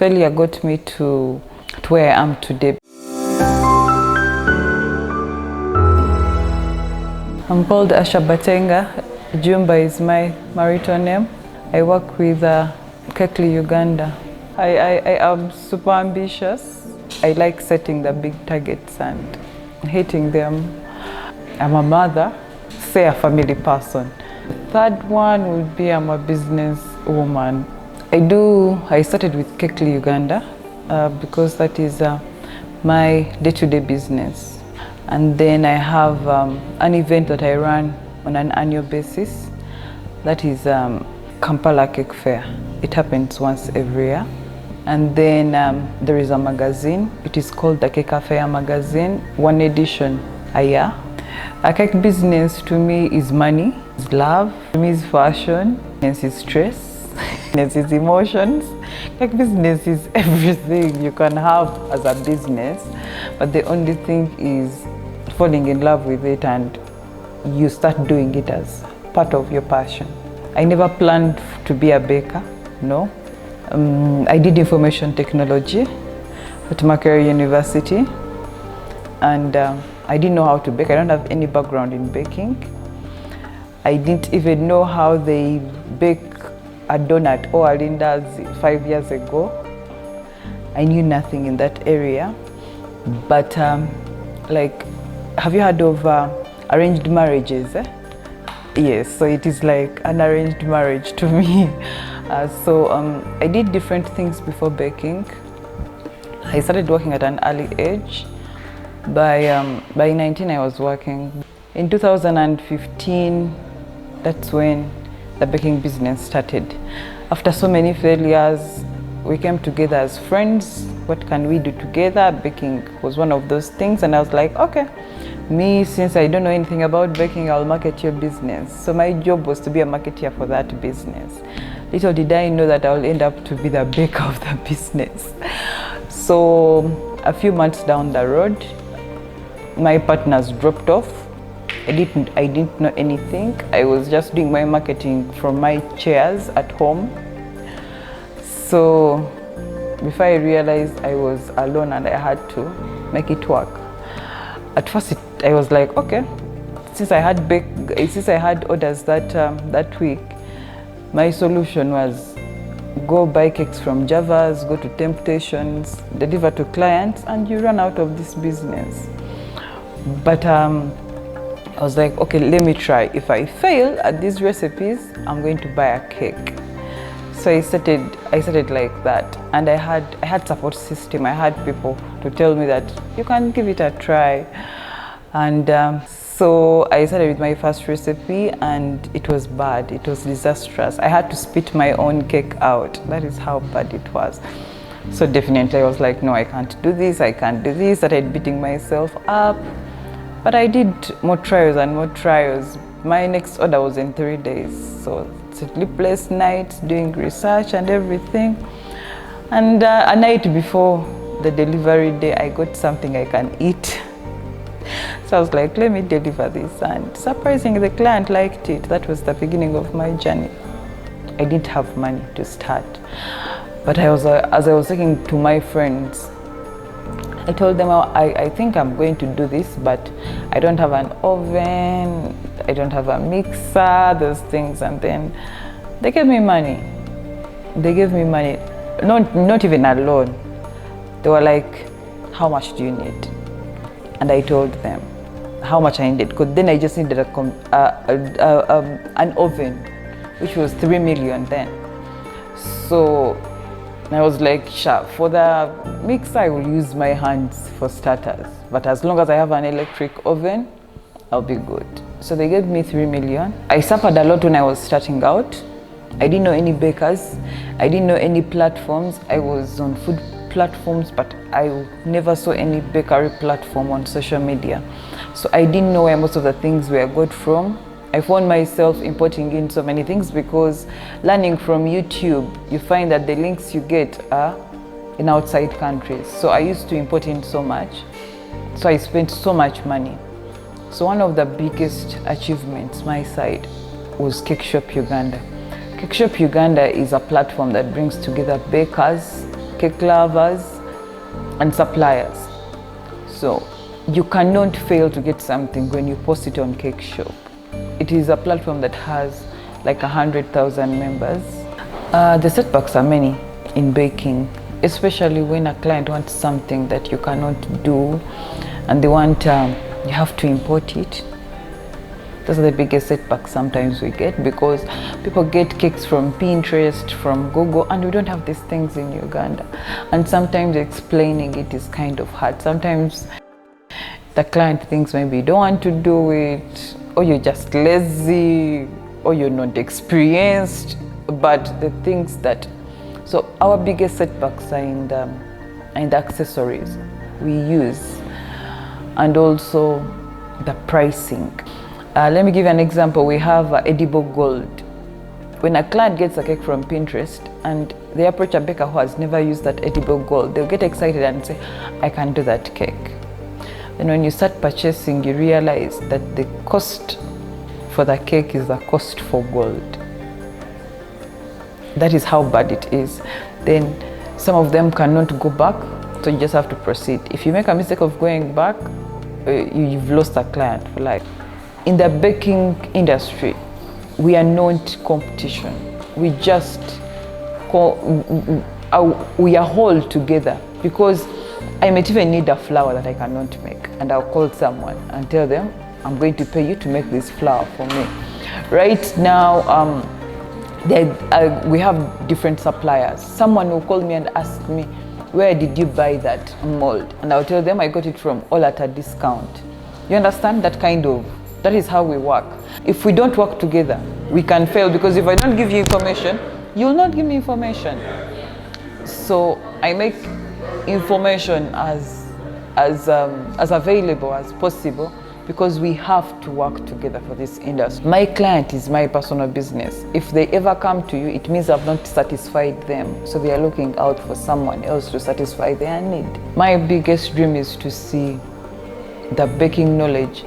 Failure got me to where I am today. I'm called Asha Batenga. Jumba is my marital name. I work with Kekli, Uganda. I am super ambitious. I like setting the big targets and hitting them. I'm a mother, say a family person. The third one would be I'm a business woman. I started with Kekli, Uganda because that is my day-to-day business. And then I have an event that I run on an annual basis. That is Kampala Cake Fair. It happens once every year. And then there is a magazine. It is called the Cake Fair magazine, one edition a year. A cake business to me is money, is love, to me is fashion, it's stress, it's emotions. Cake business is everything you can have as a business, but the only thing is falling in love with it and you start doing it as part of your passion. I never planned to be a baker, no. I did information technology at Makerere University, and I didn't know how to bake. I don't have any background in baking. I didn't even know how they bake a donut or a Linda's 5 years ago. I knew nothing in that area. But like, have you heard of arranged marriages? Yes, so it is like an arranged marriage to me. I did different things before baking. I started working at an early age. By 19 I was working. In 2015, that's when the baking business started. After so many failures, we came together as friends. What can we do together? Baking was one of those things, and I was like, okay, since I don't know anything about baking, I'll market your business. So my job was to be a marketeer for that business. Little did I know that I'll end up to be the baker of the business. So a few months down the road, my partners dropped off. I didn't know anything. I was just doing my marketing from my chairs at home. So before I realized, I was alone and I had to make it work. At first I was like, okay, since I had orders that week, my solution was go buy cakes from Java's, go to Temptations, deliver to clients, and you run out of this business. But I was like, okay, let me try. If I fail at these recipes, I'm going to buy a cake. So I started like that, and I had support system. I had people to tell me that you can give it a try. And so I started with my first recipe, and it was bad. It was disastrous. I had to spit my own cake out. That is how bad it was. So definitely I was like, no, I can't do this. I can't do this. Started beating myself up. But I did more trials and more trials. My next order was in 3 days. So sleepless nights, doing research and everything. And a night before the delivery day, I got something I can eat. So I was like, let me deliver this. And surprisingly, the client liked it. That was the beginning of my journey. I didn't have money to start. But as I was talking to my friends, I told them, I think I'm going to do this, but I don't have an oven, I don't have a mixer, those things. And then they gave me money. They gave me money, not even a loan. They were like, how much do you need? And I told them how much I needed, because then I just needed an oven, which was 3 million then. So I was like, sure, for the mixer, I will use my hands for starters. But as long as I have an electric oven, I'll be good. So they gave me 3 million. I suffered a lot when I was starting out. I didn't know any bakers. I didn't know any platforms. I was on food platforms, but I never saw any bakery platform on social media. So I didn't know where most of the things were got from. I found myself importing in so many things, because learning from YouTube, you find that the links you get are in outside countries. So I used to import in so much. So I spent so much money. So one of the biggest achievements my side was Cake Shop Uganda. Cake Shop Uganda is a platform that brings together bakers cake lovers, and suppliers. So you cannot fail to get something when you post it on Cake Shop. It is a platform that has like 100,000 members. The setbacks are many in baking, especially when a client wants something that you cannot do and they want, you have to import it. Those are the biggest setbacks sometimes we get, because people get cakes from Pinterest, from Google, and we don't have these things in Uganda. And sometimes explaining it is kind of hard. Sometimes the client thinks maybe you don't want to do it, or you're just lazy, or you're not experienced. But the things that, so our biggest setbacks are in the accessories we use, and also the pricing. Let me give you an example. We have edible gold. When a client gets a cake from Pinterest and they approach a baker who has never used that edible gold, they'll get excited and say, I can do that cake. And when you start purchasing, you realize that the cost for the cake is the cost for gold. That is how bad it is. Then some of them cannot go back, so you just have to proceed. If you make a mistake of going back, you've lost a client for life. In the baking industry, we are not competition. We just we are whole together, because I might even need a flour that I cannot make, and I'll call someone and tell them, I'm going to pay you to make this flour for me. Right now, we have different suppliers. Someone will call me and ask me, where did you buy that mold? And I'll tell them I got it from all at a discount. You understand? That is how we work. If we don't work together, we can fail, because if I don't give you information, you'll not give me information. So I make information as available as possible, because we have to work together for this industry. My client is my personal business. If they ever come to you, it means I've not satisfied them. So they are looking out for someone else to satisfy their need. My biggest dream is to see the baking knowledge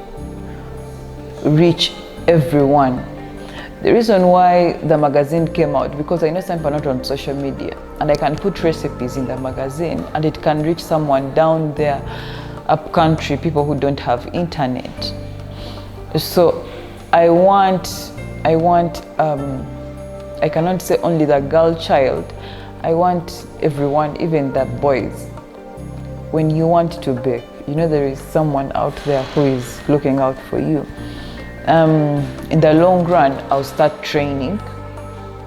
reach everyone. The reason why the magazine came out, because I know some people are not on social media, and I can put recipes in the magazine and it can reach someone down there, up country, people who don't have internet. So I cannot say only the girl child, I want everyone, even the boys. When you want to bake, you know there is someone out there who is looking out for you. In the long run, I'll start training.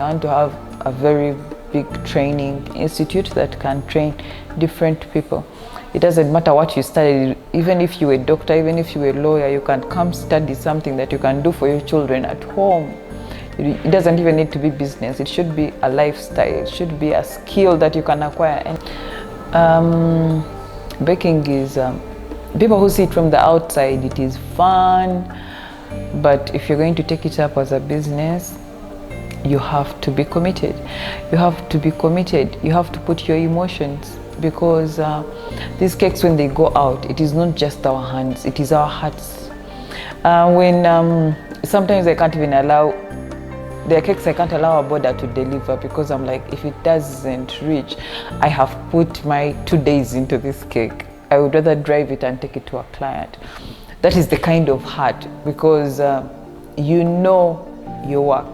I want to have a very big training institute that can train different people. It doesn't matter what you studied. Even if you're a doctor, even if you're a lawyer, you can come study something that you can do for your children at home. It doesn't even need to be business. It should be a lifestyle. It should be a skill that you can acquire. And baking is, people who see it from the outside, it is fun. But if you're going to take it up as a business, you have to be committed. You have to be committed. You have to put your emotions, because these cakes, when they go out, it is not just our hands, it is our hearts. Sometimes I can't even allow, there are cakes I can't allow a border to deliver, because I'm like, if it doesn't reach, I have put my 2 days into this cake. I would rather drive it and take it to a client. That is the kind of heart, because you know your work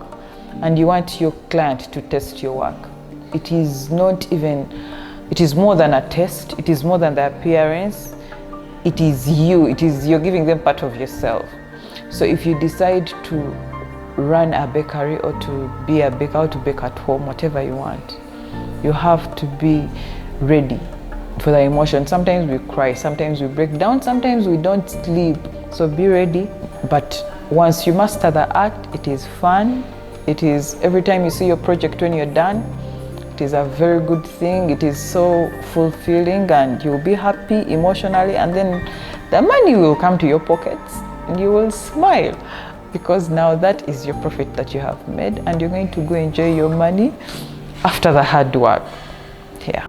and you want your client to test your work. It is not even, it is more than a test, it is more than the appearance. It is you, you're giving them part of yourself. So if you decide to run a bakery, or to be a baker, or to bake at home, whatever you want, you have to be ready for the emotion. Sometimes we cry, sometimes we break down, sometimes we don't sleep. So be ready. But once you master the art, it is fun. It is, every time you see your project when you're done, it is a very good thing. It is so fulfilling, and you'll be happy emotionally, and then the money will come to your pockets and you will smile, because now that is your profit that you have made, and you're going to go enjoy your money after the hard work. Yeah.